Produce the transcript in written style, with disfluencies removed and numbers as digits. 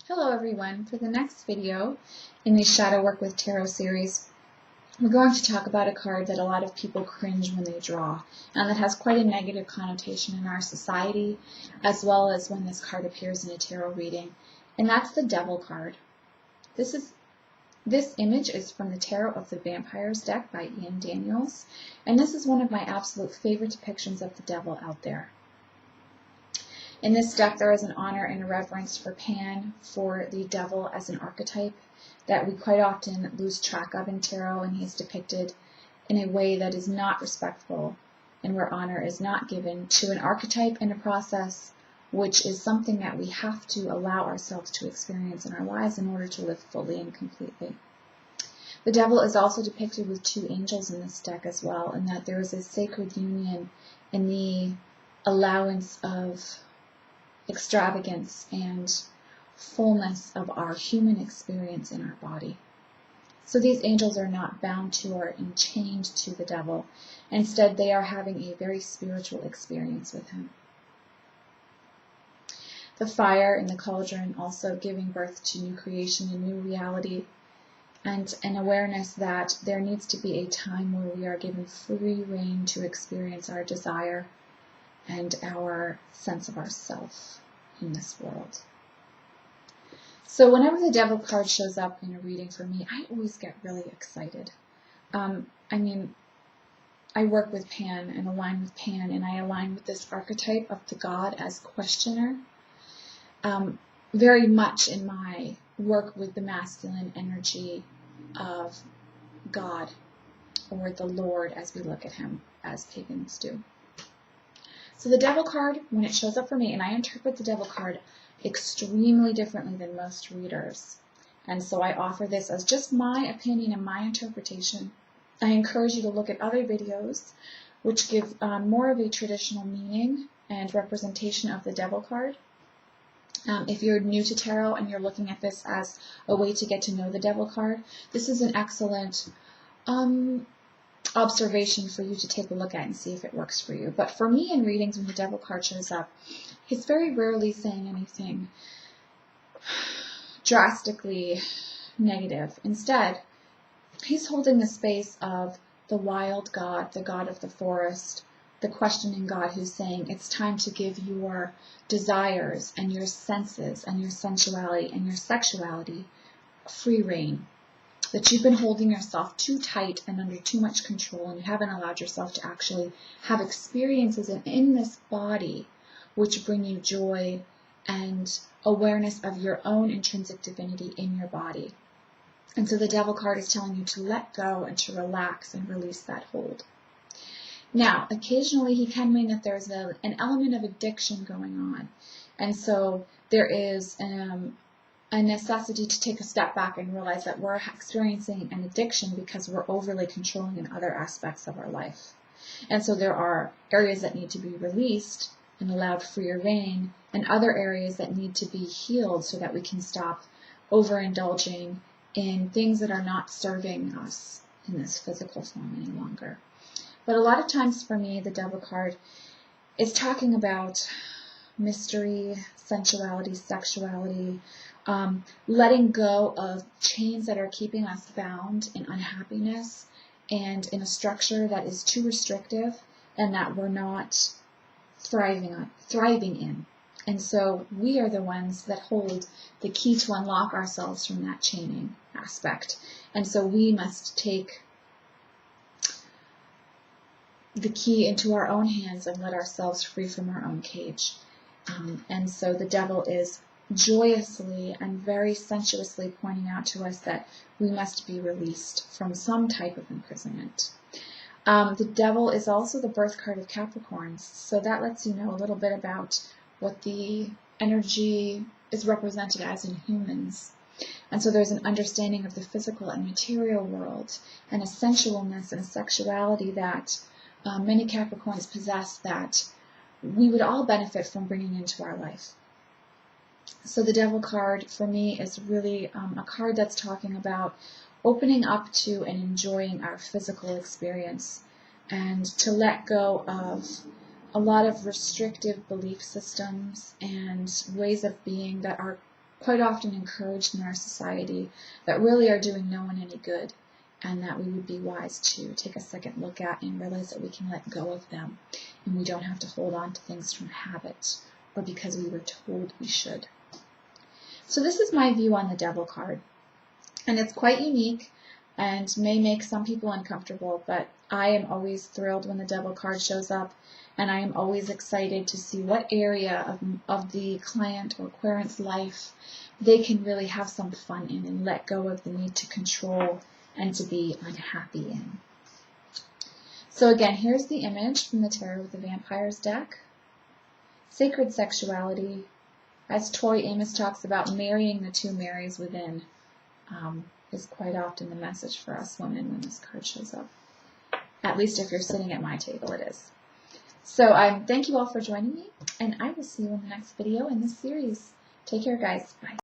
Hello everyone. For the next video in the Shadow Work with Tarot series, we're going to talk about a card that a lot of people cringe when they draw, and that has quite a negative connotation in our society, as well as when this card appears in a tarot reading, and that's the Devil card. This image is from the Tarot of the Vampires deck by Ian Daniels, and this is one of my absolute favorite depictions of the devil out there. In this deck, there is an honor and a reverence for Pan, for the devil as an archetype that we quite often lose track of in tarot, and he's depicted in a way that is not respectful and where honor is not given to an archetype in a process which is something that we have to allow ourselves to experience in our lives in order to live fully and completely. The devil is also depicted with two angels in this deck as well, and that there is a sacred union in the allowance of extravagance and fullness of our human experience in our body. So these angels are not bound to or enchained to the devil. Instead, they are having a very spiritual experience with him. The fire in the cauldron also giving birth to new creation and new reality, and an awareness that there needs to be a time where we are given free rein to experience our desire and our sense of ourself in this world. So whenever the devil card shows up in a reading for me, I always get really excited. I work with Pan and align with Pan, and I align with this archetype of the god as questioner. Very much in my work with the masculine energy of God, or the Lord as we look at him as pagans do. So the devil card, when it shows up for me, and I interpret the devil card extremely differently than most readers, and so I offer this as just my opinion and my interpretation. I encourage you to look at other videos which give more of a traditional meaning and representation of the devil card. If you're new to tarot and you're looking at this as a way to get to know the devil card, this is an excellent observation for you to take a look at and see if it works for you. But for me in readings, when the devil card shows up, he's very rarely saying anything drastically negative. Instead, he's holding the space of the wild god, the god of the forest, the questioning God who's saying it's time to give your desires and your senses and your sensuality and your sexuality free rein. That you've been holding yourself too tight and under too much control, and you haven't allowed yourself to actually have experiences in this body which bring you joy and awareness of your own intrinsic divinity in your body. And so the devil card is telling you to let go and to relax and release that hold. Now, occasionally he can mean that there's an element of addiction going on. And so there is a necessity to take a step back and realize that we're experiencing an addiction because we're overly controlling in other aspects of our life. And so there are areas that need to be released and allowed freer rein, and other areas that need to be healed so that we can stop overindulging in things that are not serving us in this physical form any longer. But a lot of times for me, the devil card is talking about mystery, sensuality, sexuality, letting go of chains that are keeping us bound in unhappiness and in a structure that is too restrictive and that we're not thriving in. And so we are the ones that hold the key to unlock ourselves from that chaining aspect. And so we must take the key into our own hands and let ourselves free from our own cage. And so the devil is joyously and very sensuously pointing out to us that we must be released from some type of imprisonment. The devil is also the birth card of Capricorns, so that lets you know a little bit about what the energy is represented as in humans. And so there's an understanding of the physical and material world, and a sensualness and a sexuality that many Capricorns possess that we would all benefit from bringing into our life. So the devil card for me is really a card that's talking about opening up to and enjoying our physical experience, and to let go of a lot of restrictive belief systems and ways of being that are quite often encouraged in our society that really are doing no one any good, and that we would be wise to take a second look at and realize that we can let go of them, and we don't have to hold on to things from habit or because we were told we should. So this is my view on the Devil card, and it's quite unique and may make some people uncomfortable, but I am always thrilled when the Devil card shows up, and I am always excited to see what area of the client or querent's life they can really have some fun in and let go of the need to control and to be unhappy in. So again, here's the image from the Tarot with the Vampires deck. Sacred sexuality. As Tori Amos talks about, marrying the two Marys within is quite often the message for us women when this card shows up. At least if you're sitting at my table, it is. So thank you all for joining me, and I will see you in the next video in this series. Take care, guys. Bye.